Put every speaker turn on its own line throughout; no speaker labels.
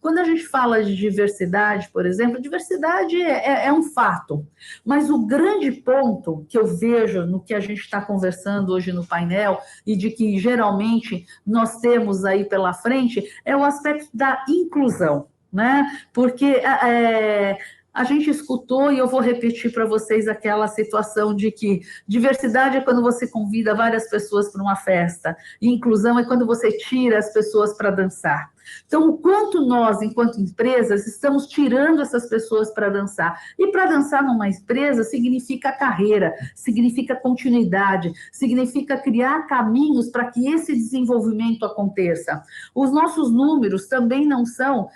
Quando a gente fala de diversidade, por exemplo, diversidade é um fato, mas o grande ponto que eu vejo no que a gente está conversando hoje no painel e de que geralmente nós temos aí pela frente é o aspecto da inclusão, né? Porque a gente escutou, e eu vou repetir para vocês aquela situação de que diversidade é quando você convida várias pessoas para uma festa, e inclusão é quando você tira as pessoas para dançar. Então, o quanto nós, enquanto empresas, estamos tirando essas pessoas para dançar. E para dançar numa empresa significa carreira, significa continuidade, significa criar caminhos para que esse desenvolvimento aconteça. Os nossos números também não são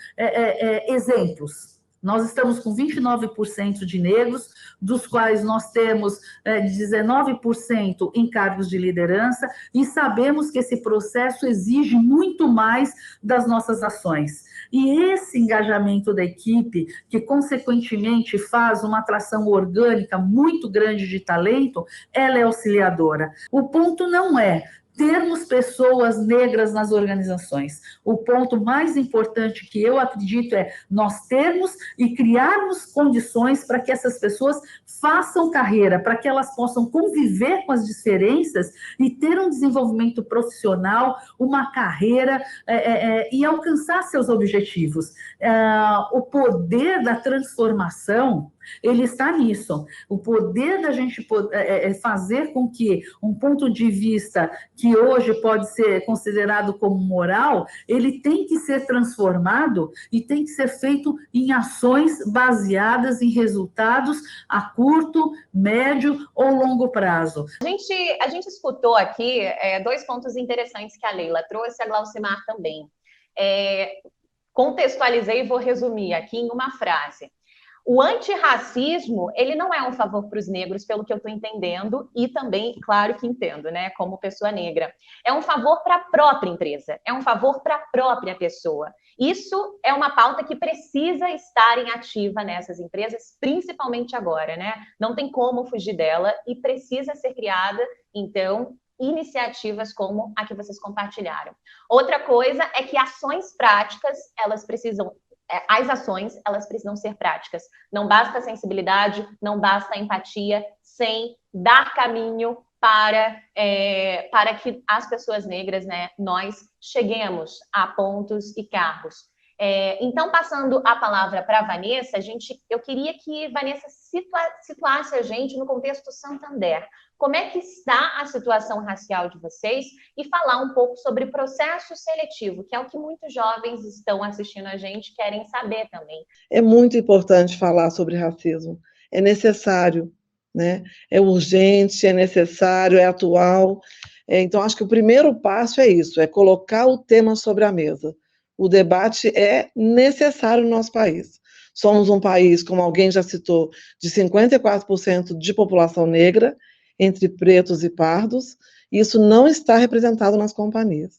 exemplos. Nós estamos com 29% de negros, dos quais nós temos 19% em cargos de liderança, e sabemos que esse processo exige muito mais das nossas ações. E esse engajamento da equipe, que consequentemente faz uma atração orgânica muito grande de talento, ela é auxiliadora. O ponto não é termos pessoas negras nas organizações. O ponto mais importante que eu acredito é nós termos e criarmos condições para que essas pessoas façam carreira, para que elas possam conviver com as diferenças e ter um desenvolvimento profissional, uma carreira e alcançar seus objetivos. O poder da transformação, ele está nisso. O poder da gente fazer com que um ponto de vista que hoje pode ser considerado como moral, ele tem que ser transformado e tem que ser feito em ações baseadas em resultados a curto, médio ou longo prazo.
A gente escutou aqui dois pontos interessantes que a Leila trouxe, a Glaucimar também. Contextualizei e vou resumir aqui em uma frase. O antirracismo, ele não é um favor para os negros, pelo que eu estou entendendo, e também, claro que entendo, né, como pessoa negra. É um favor para a própria empresa, é um favor para a própria pessoa. Isso é uma pauta que precisa estar em ativa nessas empresas, principalmente agora, né? Não tem como fugir dela e precisa ser criada, então, iniciativas como a que vocês compartilharam. Outra coisa é que ações práticas, as ações, elas precisam ser práticas. Não basta sensibilidade, não basta empatia, sem dar caminho para que as pessoas negras, né, nós cheguemos a pontos e cargos. Então, passando a palavra para a Vanessa, eu queria que Vanessa situasse a gente no contexto Santander. Como é que está a situação racial de vocês e falar um pouco sobre processo seletivo, que é o que muitos jovens estão assistindo a gente querem saber também.
É muito importante falar sobre racismo. É necessário, né? É urgente, é necessário, é atual. Então, acho que o primeiro passo é isso, é colocar o tema sobre a mesa. O debate é necessário no nosso país. Somos um país, como alguém já citou, de 54% de população negra, entre pretos e pardos, e isso não está representado nas companhias.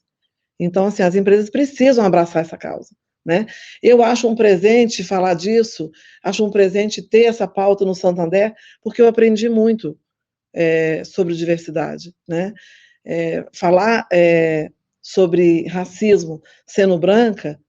Então, assim, as empresas precisam abraçar essa causa, né? Eu acho um presente falar disso, acho um presente ter essa pauta no Santander, porque eu aprendi muito sobre diversidade, né? Falar sobre racismo sendo branca,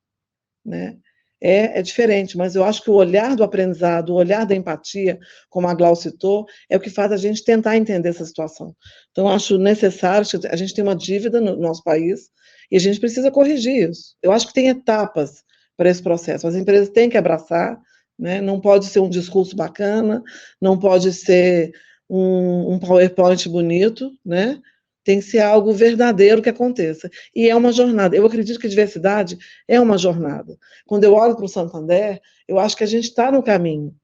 né? É diferente, mas eu acho que o olhar do aprendizado, o olhar da empatia, como a Glau citou, é o que faz a gente tentar entender essa situação. Então, eu acho necessário, a gente tem uma dívida no nosso país e a gente precisa corrigir isso. Eu acho que tem etapas para esse processo. As empresas têm que abraçar, né? Não pode ser um discurso bacana, não pode ser um PowerPoint bonito, né? Tem que ser algo verdadeiro que aconteça. E é uma jornada. Eu acredito que a diversidade é uma jornada. Quando eu olho para o Santander, eu acho que a gente está no caminho.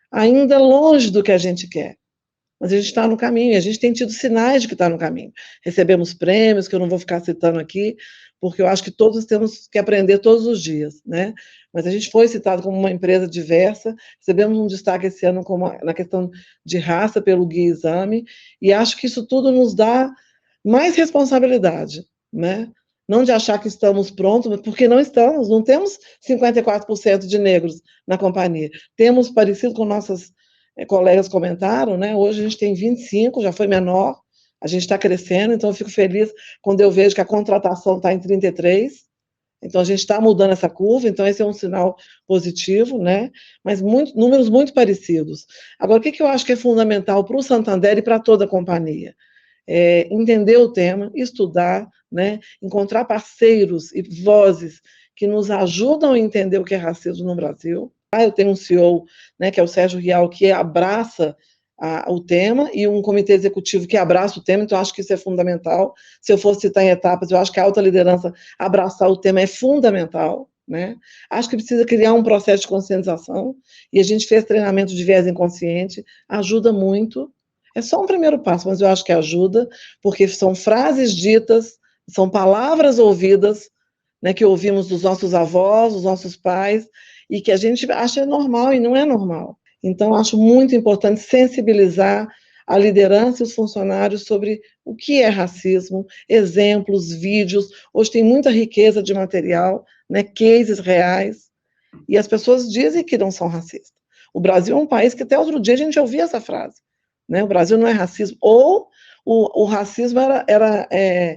Ainda longe do que a gente quer. Mas a gente está no caminho. A gente tem tido sinais de que está no caminho. Recebemos prêmios, que eu não vou ficar citando aqui, porque eu acho que todos temos que aprender todos os dias, né? Mas a gente foi citado como uma empresa diversa, recebemos um destaque esse ano na questão de raça pelo Guia Exame, e acho que isso tudo nos dá mais responsabilidade, né? Não de achar que estamos prontos, porque não estamos, não temos 54% de negros na companhia. Temos, parecido com nossas colegas comentaram, né? Hoje a gente tem 25, já foi menor, a gente está crescendo, então eu fico feliz quando eu vejo que a contratação está em 33, Então, a gente está mudando essa curva, então esse é um sinal positivo, né? Mas números muito parecidos. Agora, o que eu acho que é fundamental para o Santander e para toda a companhia? Entender o tema, estudar, né? Encontrar parceiros e vozes que nos ajudam a entender o que é racismo no Brasil. Eu tenho um CEO, né, que é o Sérgio Rial, que abraça o tema, e um comitê executivo que abraça o tema, então acho que isso é fundamental. Se eu fosse citar em etapas, eu acho que a alta liderança abraçar o tema é fundamental, né? Acho que precisa criar um processo de conscientização, e a gente fez treinamento de viés inconsciente, ajuda muito. É só um primeiro passo, mas eu acho que ajuda, porque são frases ditas, são palavras ouvidas, né, que ouvimos dos nossos avós, dos nossos pais, e que a gente acha normal e não é normal. Então, acho muito importante sensibilizar a liderança e os funcionários sobre o que é racismo, exemplos, vídeos. Hoje tem muita riqueza de material, né, cases reais, e as pessoas dizem que não são racistas. O Brasil é um país que até outro dia a gente ouvia essa frase, né? O Brasil não é racismo, ou o racismo era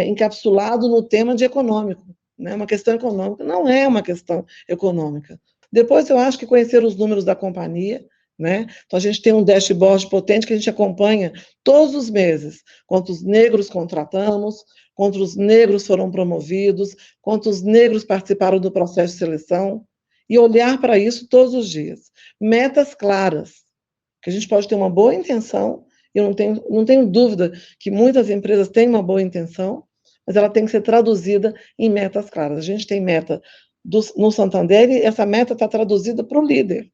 encapsulado no tema de econômico, né? Uma questão econômica. Não é uma questão econômica. Depois, eu acho que conhecer os números da companhia, né? Então, a gente tem um dashboard potente que a gente acompanha todos os meses. Quantos negros contratamos, quantos negros foram promovidos, quantos negros participaram do processo de seleção, e olhar para isso todos os dias. Metas claras, que a gente pode ter uma boa intenção, eu não tenho dúvida que muitas empresas têm uma boa intenção, mas ela tem que ser traduzida em metas claras. A gente tem meta no Santander, e essa meta está traduzida para o líder.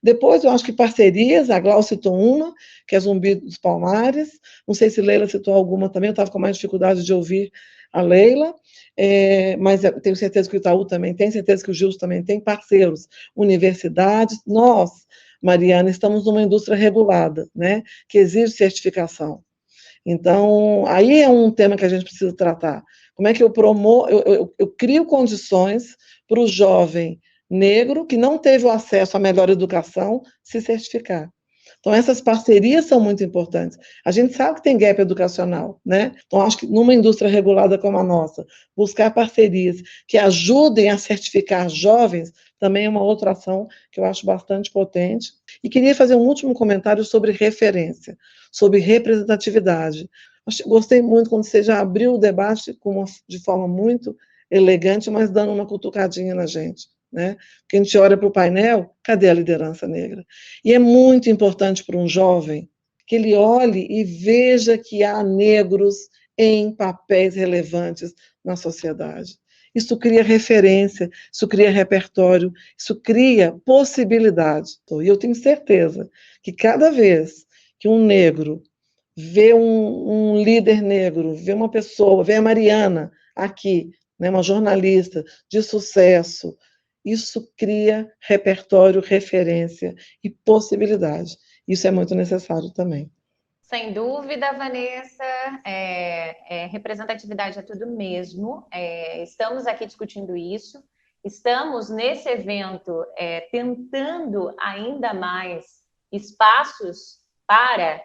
Depois, eu acho que parcerias, a Glau citou uma, que é Zumbi dos Palmares, não sei se Leila citou alguma também, eu estava com mais dificuldade de ouvir a Leila, mas eu tenho certeza que o Itaú também tem, certeza que o Gilson também tem, parceiros, universidades. Nós, Mariana, estamos numa indústria regulada, né, que exige certificação. Então, aí é um tema que a gente precisa tratar. Como é que eu crio condições para o jovem negro que não teve o acesso à melhor educação se certificar? Então, essas parcerias são muito importantes. A gente sabe que tem gap educacional, né? Então, acho que numa indústria regulada como a nossa, buscar parcerias que ajudem a certificar jovens também é uma outra ação que eu acho bastante potente. E queria fazer um último comentário sobre referência, sobre representatividade. Gostei muito quando você já abriu o debate de forma muito elegante, mas dando uma cutucadinha na gente, né? Porque a gente olha para o painel, cadê a liderança negra? E é muito importante para um jovem que ele olhe e veja que há negros em papéis relevantes na sociedade. Isso cria referência, isso cria repertório, isso cria possibilidade. E eu tenho certeza que cada vez que um negro vê um líder negro, vê uma pessoa, vê a Mariana aqui, né, uma jornalista de sucesso, isso cria repertório, referência e possibilidade. Isso é muito necessário também.
Sem dúvida, Vanessa, representatividade é tudo mesmo. Estamos aqui discutindo isso. Estamos nesse evento tentando ainda mais espaços para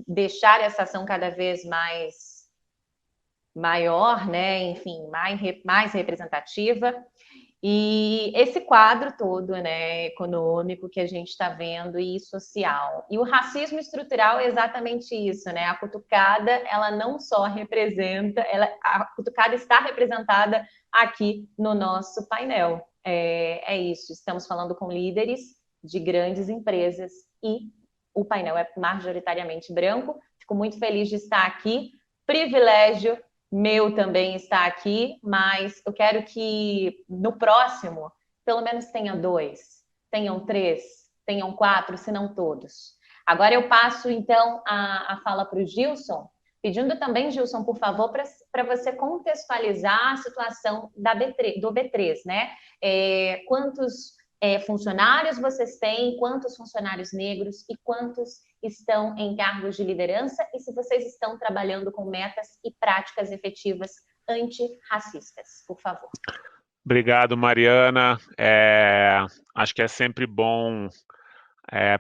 deixar essa ação cada vez maior, né? Enfim, mais representativa. E esse quadro todo, né, econômico que a gente está vendo e social. E o racismo estrutural é exatamente isso, né? A cutucada, ela não só representa, a cutucada está representada aqui no nosso painel. É isso, estamos falando com líderes de grandes empresas e o painel é majoritariamente branco. Fico muito feliz de estar aqui. Privilégio meu também está aqui, mas eu quero que no próximo, pelo menos tenha 2, tenham 3, tenham 4, se não todos. Agora eu passo, então, a fala para o Gilson, pedindo também, Gilson, por favor, para você contextualizar a situação do B3, né? Quantos funcionários vocês têm, quantos funcionários negros e quantos estão em cargos de liderança e se vocês estão trabalhando com metas e práticas efetivas antirracistas, por favor.
Obrigado, Mariana. Acho que é sempre bom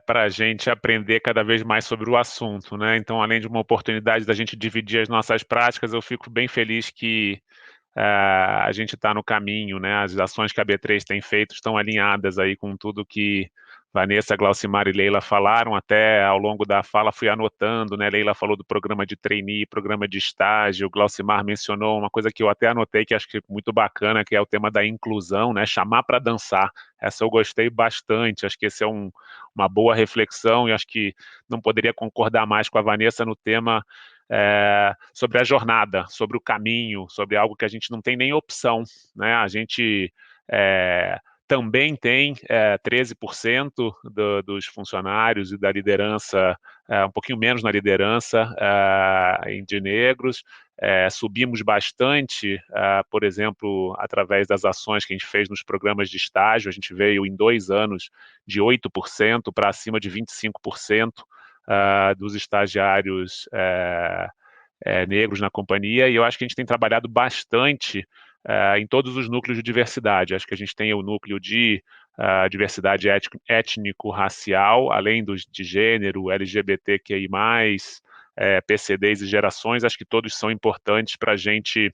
para a gente aprender cada vez mais sobre o assunto, né? Então, além de uma oportunidade da gente dividir as nossas práticas, eu fico bem feliz que a gente está no caminho, né? As ações que a B3 tem feito estão alinhadas aí com tudo que Vanessa, Glaucimar e Leila falaram. Até ao longo da fala fui anotando, né? Leila falou do programa de trainee, programa de estágio, Glaucimar mencionou uma coisa que eu até anotei, que acho que é muito bacana, que é o tema da inclusão, né? Chamar para dançar. Essa eu gostei bastante, acho que esse é uma boa reflexão, e acho que não poderia concordar mais com a Vanessa no tema sobre a jornada, sobre o caminho, sobre algo que a gente não tem nem opção, né? A gente também tem 13% dos funcionários e da liderança, um pouquinho menos na liderança de negros. Subimos bastante, por exemplo, através das ações que a gente fez nos programas de estágio. A gente veio em 2 anos de 8% para acima de 25% dos estagiários negros na companhia, e eu acho que a gente tem trabalhado bastante em todos os núcleos de diversidade. Acho que a gente tem o núcleo de diversidade étnico-racial, além de gênero, LGBTQI+, PCDs e gerações. Acho que todos são importantes para a gente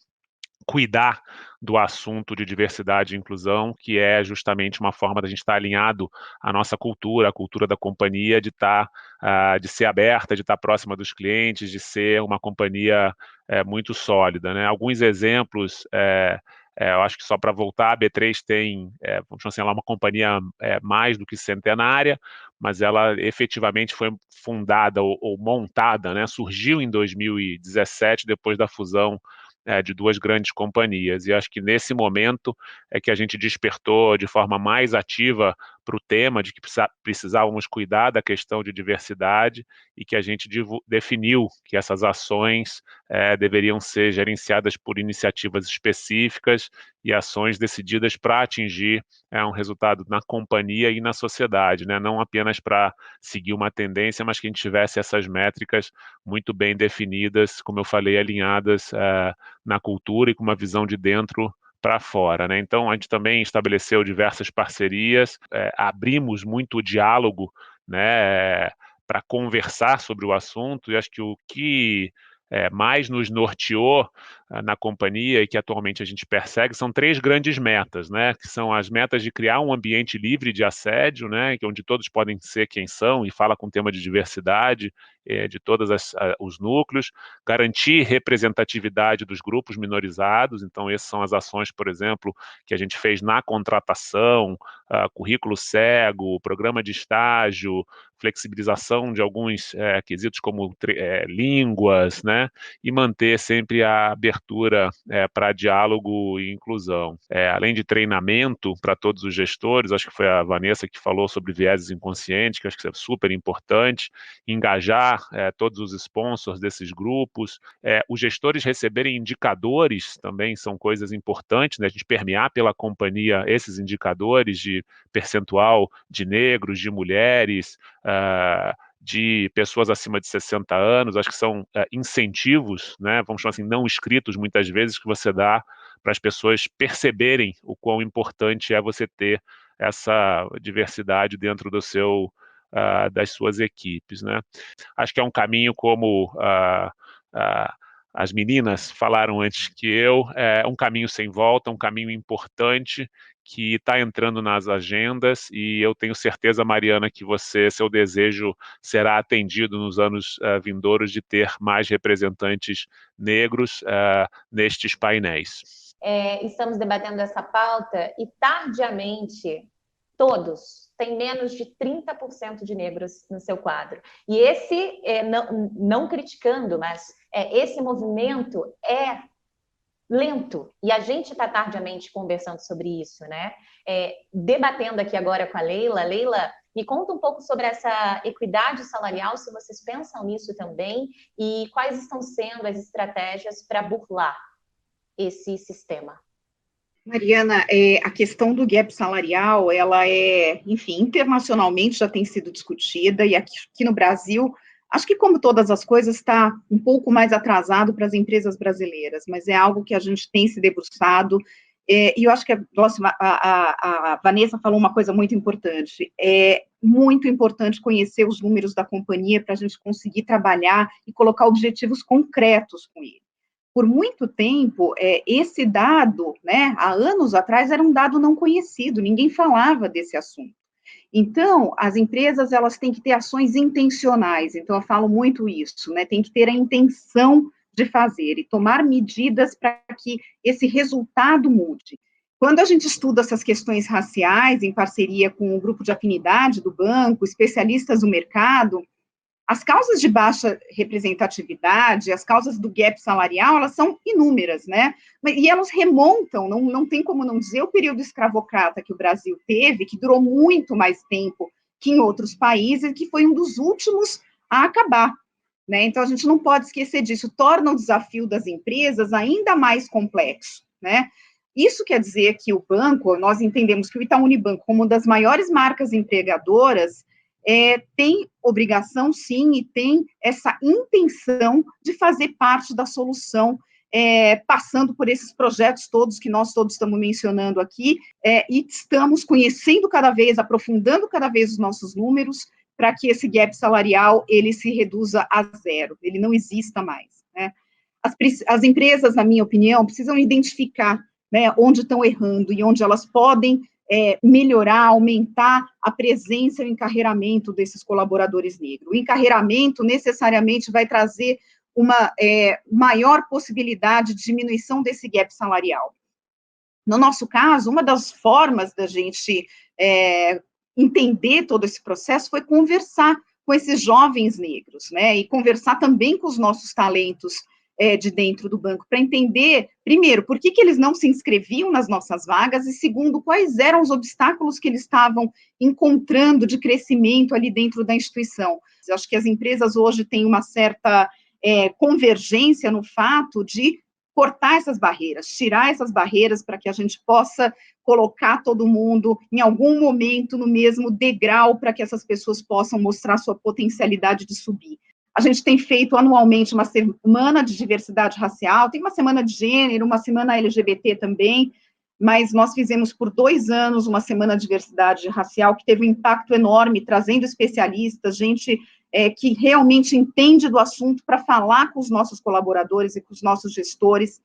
cuidar do assunto de diversidade e inclusão, que é justamente uma forma da gente estar alinhado à nossa cultura, à cultura da companhia, de ser aberta, de estar próxima dos clientes, de ser uma companhia muito sólida, né? Alguns exemplos, eu acho que só para voltar, a B3 tem, vamos dizer assim, ela é uma companhia mais do que centenária, mas ela efetivamente foi fundada ou montada, né? Surgiu em 2017, depois da fusão de 2 grandes companhias, e acho que nesse momento é que a gente despertou de forma mais ativa para o tema de que precisávamos cuidar da questão de diversidade, e que a gente definiu que essas ações deveriam ser gerenciadas por iniciativas específicas e ações decididas para atingir um resultado na companhia e na sociedade, né? Não apenas para seguir uma tendência, mas que a gente tivesse essas métricas muito bem definidas, como eu falei, alinhadas na cultura e com uma visão de dentro para fora, né? Então, a gente também estabeleceu diversas parcerias, abrimos muito o diálogo, né, para conversar sobre o assunto, e acho que o que mais nos norteou na companhia e que atualmente a gente persegue são 3 grandes metas, né? Que são as metas de criar um ambiente livre de assédio, né? Onde todos podem ser quem são, e fala com o tema de diversidade de todos os núcleos, garantir representatividade dos grupos minorizados. Então, essas são as ações, por exemplo, que a gente fez na contratação, currículo cego, programa de estágio, flexibilização de alguns quesitos como línguas, né? E manter sempre a abertura para diálogo e inclusão. Além de treinamento para todos os gestores, acho que foi a Vanessa que falou sobre vieses inconscientes, que acho que é super importante, engajar todos os sponsors desses grupos, os gestores receberem indicadores também são coisas importantes, né? A gente permear pela companhia esses indicadores de percentual de negros, de mulheres, de pessoas acima de 60 anos, acho que são incentivos, né, vamos chamar assim, não escritos muitas vezes, que você dá para as pessoas perceberem o quão importante é você ter essa diversidade dentro das suas equipes, né? Acho que é um caminho, como as meninas falaram antes que eu, é um caminho sem volta, um caminho importante que está entrando nas agendas, e eu tenho certeza, Mariana, que seu desejo será atendido nos anos vindouros, de ter mais representantes negros nestes painéis.
Estamos debatendo essa pauta e, tardiamente, todos têm menos de 30% de negros no seu quadro. E esse, não criticando, mas esse movimento é lento, e a gente está tardiamente conversando sobre isso, né? Debatendo aqui agora com a Leila. Leila, me conta um pouco sobre essa equidade salarial, se vocês pensam nisso também, e quais estão sendo as estratégias para burlar esse sistema.
Mariana, a questão do gap salarial, ela enfim, internacionalmente já tem sido discutida, e aqui no Brasil, acho que, como todas as coisas, está um pouco mais atrasado para as empresas brasileiras, mas é algo que a gente tem se debruçado, e eu acho que a Vanessa falou uma coisa muito importante. É muito importante conhecer os números da companhia para a gente conseguir trabalhar e colocar objetivos concretos com ele. por muito tempo, esse dado, né, há anos atrás, era um dado não conhecido, ninguém falava desse assunto. Então, as empresas, elas têm que ter ações intencionais, então eu falo muito isso, né, tem que ter a intenção de fazer e tomar medidas para que esse resultado mude. Quando a gente estuda essas questões raciais, em parceria com o grupo de afinidade do banco, especialistas do mercado, as causas de baixa representatividade, as causas do gap salarial, elas são inúmeras, né? E elas remontam, não tem como não dizer, o período escravocrata que o Brasil teve, que durou muito mais tempo que em outros países, que foi um dos últimos a acabar, né? Então, a gente não pode esquecer disso, torna o desafio das empresas ainda mais complexo, né? Isso quer dizer que o banco, nós entendemos que o Itaú Unibanco, como uma das maiores marcas empregadoras, tem obrigação, sim, e tem essa intenção de fazer parte da solução, passando por esses projetos todos que nós todos estamos mencionando aqui, e estamos conhecendo cada vez, aprofundando cada vez os nossos números, para que esse gap salarial, ele se reduza a zero, ele não exista mais, né? As empresas, na minha opinião, precisam identificar, né, onde estão errando e onde elas podem melhorar, aumentar a presença e o encarreiramento desses colaboradores negros. O encarreiramento necessariamente vai trazer uma maior possibilidade de diminuição desse gap salarial. No nosso caso, uma das formas da gente entender todo esse processo foi conversar com esses jovens negros, né, e conversar também com os nossos talentos de dentro do banco, para entender, primeiro, por que eles não se inscreviam nas nossas vagas, e segundo, quais eram os obstáculos que eles estavam encontrando de crescimento ali dentro da instituição. Eu acho que as empresas hoje têm uma certa convergência no fato de cortar essas barreiras, tirar essas barreiras para que a gente possa colocar todo mundo em algum momento no mesmo degrau para que essas pessoas possam mostrar sua potencialidade de subir. A gente tem feito anualmente uma semana de diversidade racial, tem uma semana de gênero, uma semana LGBT também, mas nós fizemos por 2 anos uma semana de diversidade racial que teve um impacto enorme, trazendo especialistas, gente que realmente entende do assunto para falar com os nossos colaboradores e com os nossos gestores,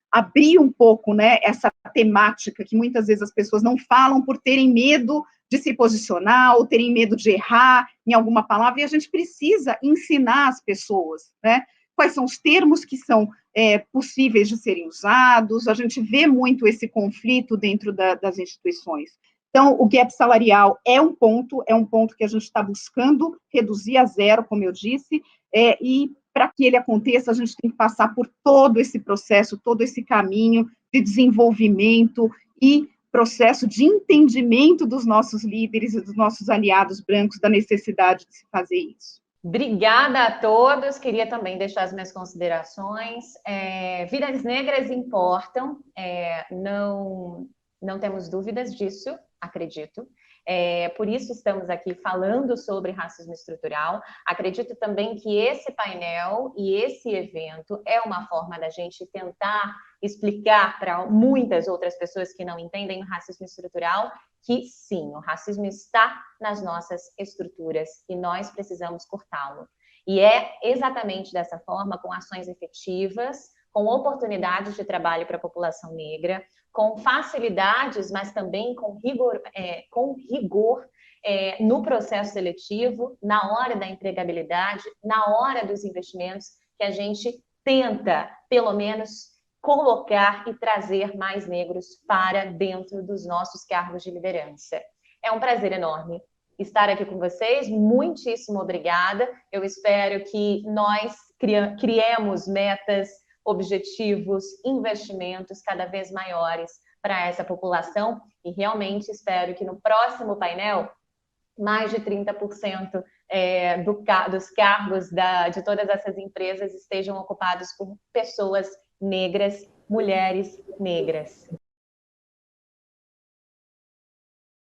abrir um pouco, né, essa temática que muitas vezes as pessoas não falam por terem medo de se posicionar, ou terem medo de errar em alguma palavra, e a gente precisa ensinar as pessoas, né, quais são os termos que são possíveis de serem usados. A gente vê muito esse conflito dentro das instituições. Então, o gap salarial é um ponto que a gente está buscando reduzir a zero, como eu disse, e para que ele aconteça, a gente tem que passar por todo esse processo, todo esse caminho de desenvolvimento e processo de entendimento dos nossos líderes e dos nossos aliados brancos da necessidade de se fazer isso.
Obrigada a todos. Queria também deixar as minhas considerações. Vidas negras importam, não temos dúvidas disso, acredito. Por isso estamos aqui falando sobre racismo estrutural. Acredito também que esse painel e esse evento é uma forma da gente tentar explicar para muitas outras pessoas que não entendem o racismo estrutural que sim, o racismo está nas nossas estruturas e nós precisamos cortá-lo. E é exatamente dessa forma, com ações efetivas, com oportunidades de trabalho para a população negra, com facilidades, mas também com rigor no processo seletivo, na hora da empregabilidade, na hora dos investimentos, que a gente tenta, pelo menos, colocar e trazer mais negros para dentro dos nossos cargos de liderança. É um prazer enorme estar aqui com vocês, muitíssimo obrigada. Eu espero que nós criemos metas, objetivos, investimentos cada vez maiores para essa população e realmente espero que no próximo painel mais de 30% dos cargos de todas essas empresas estejam ocupados por pessoas negras, mulheres negras.